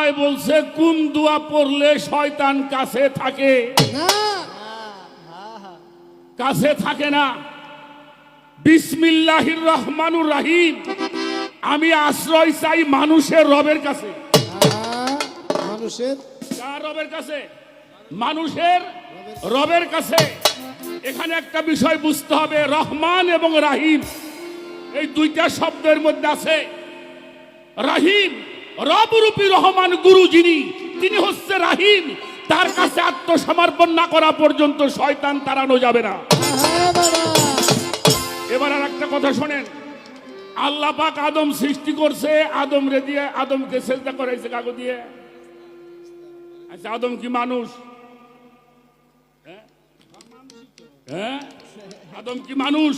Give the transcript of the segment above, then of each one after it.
কোরআনে বলছে কোন দোয়া পড়লে শয়তান কাছে থাকে না কাছে থাকে না। বিসমিল্লাহির রহমানুর রহিম, আমি আশ্রয় চাই মানুষের রবের কাছে। মানুষের কার রবের কাছে? মানুষের রবের কাছে। এখানে একটা বিষয় বুঝতে হবে, রহমান এবং রাহিম এই দুইটা শব্দের মধ্যে আছে রাহিম, রবরূপী রহমান গুরু যিনি, তিনি হচ্ছে রাহিম। তার কাছে আত্মসমর্পণ না করা পর্যন্ত শয়তান তাড়ানো যাবে না। এবার আর একটা কথা শোনেন, আল্লাহ পাক আদম সৃষ্টি করছে, আদম রে দিয়ে আদমকে সেজদা করাইছে কাগজ দিয়ে। আচ্ছা, আদম কি মানুষ? হ্যাঁ, আদম কি মানুষ?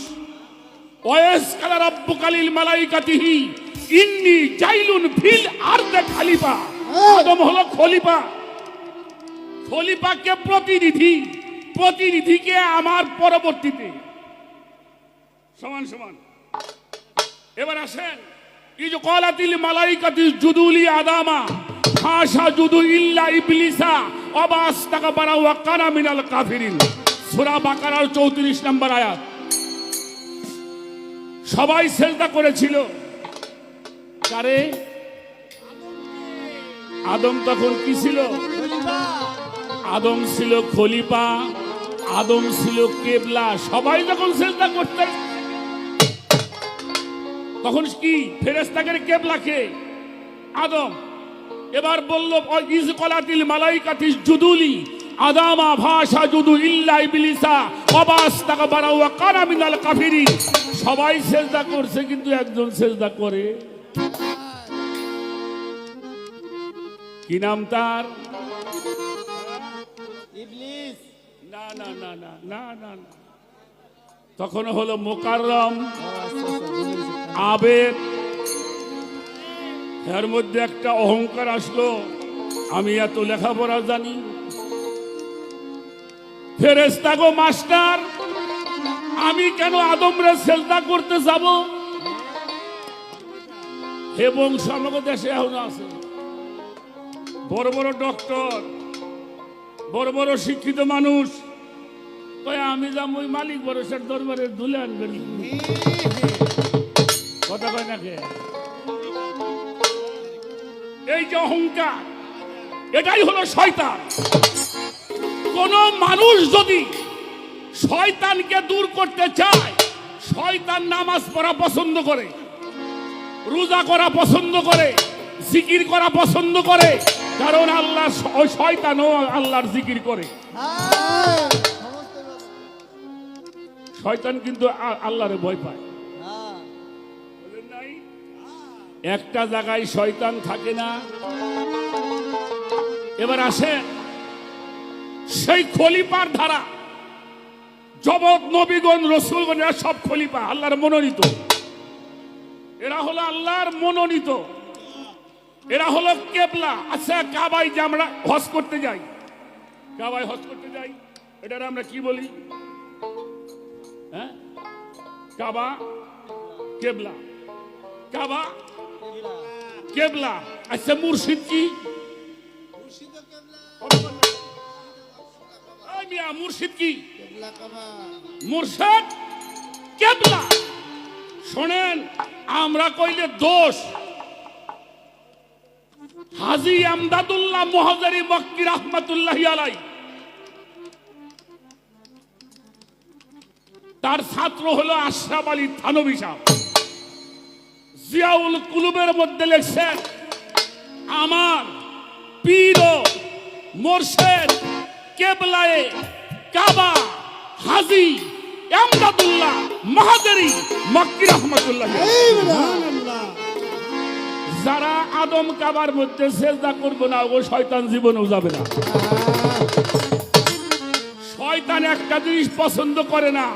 ওয়াইস কালা রাব্বুকা লিল মালাইকাতিহি ইন্নী জাইলুন ফিল আরদি খলিফা। আদম হলো খলিফা। খলিফাকে প্রতিনিধি, প্রতিনিধিকে আমার পরবর্তীতে সমান সমান। এবার আসেন, ইজ ক্বালাতিল মালাইকাতু জুদুলি আদামা ফাসাজুদু ইল্লা ইবলিসা ওয়া আস্তাকবারা ওয়া কানা মিনাল কাফিরিন। সূরা বাকারার 34 নম্বর আয়াত। সবাই সেজদা করেছিল কারে? আদম তখন কি ছিল? আদম ছিল খলিফা, আদম ছিল কেবলা। সবাই যখন সেজদা করতে, তখন কি ফেরেশতাদের কেবলাকে? আদম। এবার বলল ইজ ক্বালাতিল মালাইকাতু জুদুলি আদামা ফাসাজুদু ইল্লা ইবলিসা ওয়া আস্তাকবারা ওয়া কানা মিনাল কাফিরিন। সবাই সেজদা করছে, কিন্তু একজন সেজদা করে। কি নাম তার? ইবলিস। না না না না না না না, তখন হলো মুকাররম, আবেদ। এর মধ্যে একটা অহংকার আসলো, আমি এত লেখাপড়া জানি, ফেরেশতা গো মাস্টার, আমি কেন আদমরে সেজদা করতে যাব? হে বংশ আমাদের দেশে এখন আছে, বড় বড় ডক্টর, বড় বড় শিক্ষিত মানুষ, কয় আমি যাম ওই মালিক বরসের দরবারে ধুলে আনবেন। কথা কয় না কে? এই যে অহংকার, এটাই হলো শয়তান। কোন মানুষ যদি শয়তানকে দূর করতে চায়, শয়তান নামাজ পড়া পছন্দ করে, রোজা করা পছন্দ করে, জিকির করা পছন্দ করে, কারণ আল্লাহ শয়তানও আল্লাহর জিকির করে। শয়তান কিন্তু আল্লাহরে ভয় পায়। বলেন নাই, একটা জায়গায় শয়তান থাকে না। এবার আসে সেই খলিফার ধারা, জগৎ নবীগণ রসুলগণ এরা সব খলিফা, আল্লাহর মনোনীত। এরা হলো আল্লাহর মনোনীত, এরা হলো কেবলা। আচ্ছা, কাবায় যে আমরা হজ করতে যাই, কাবায় হজ করতে যাই, এটার আমরা কি বলি? হ্যাঁ, কাবা কেবলা, কাবা কেবলা। আচ্ছা, মুর্শিদ কি? মুর্শিদ কি? মুর্শিদ কেবলা। শোনেন, আমরা কইলে দোষ। হাজী আমদাদুল্লাহ মুহাজিরি মক্কি রাহমাতুল্লাহি আলাইহি, তার ছাত্র হলো আশরাফ আলী থানভী সাহেব। জিয়াউল কুলুবের মধ্যে লেখছেন, আমার পীর ও মুর্শিদ কেবলায়ে কাবা হাজী আমদাদুল্লাহ মুহাজিরি মক্কি রাহমাতুল্লাহি আলাইহি। যারা আদম কাবার মধ্যে সেজদা করবে না, ও শয়তান জীবনেও যাবে না। শয়তান একটা জিনিস পছন্দ করে না,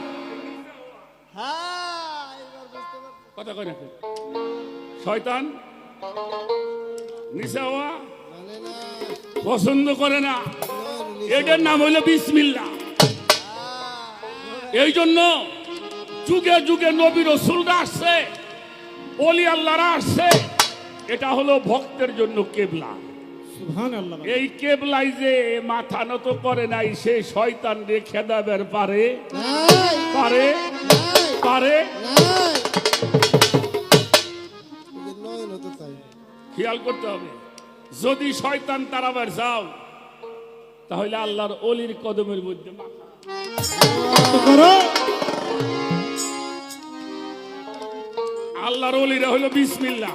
কথা কয় না, শয়তান নিচে হওয়া পছন্দ করে না। এটার নাম হইল বিসমিল্লাহ। এই জন্য যুগে যুগে নবী রাসূলরা আসছে, ওলি আল্লাহরা আসছে। এটা হলো ভক্তের জন্য কেবলা। সুবহানাল্লাহ। এই কেবলাই যে মাথা নত করে নাই সে শয়তান রে খেদাবের পারে নাই পারে নাই পারে নাই এই নয় হতে চাই খেয়াল করতে হবে। যদি শয়তান তাড়াবার যাও তাহলে আল্লাহর অলির কদমের মধ্যে মাথা করো আল্লাহর অলিরা হলো বিসমিল্লাহ।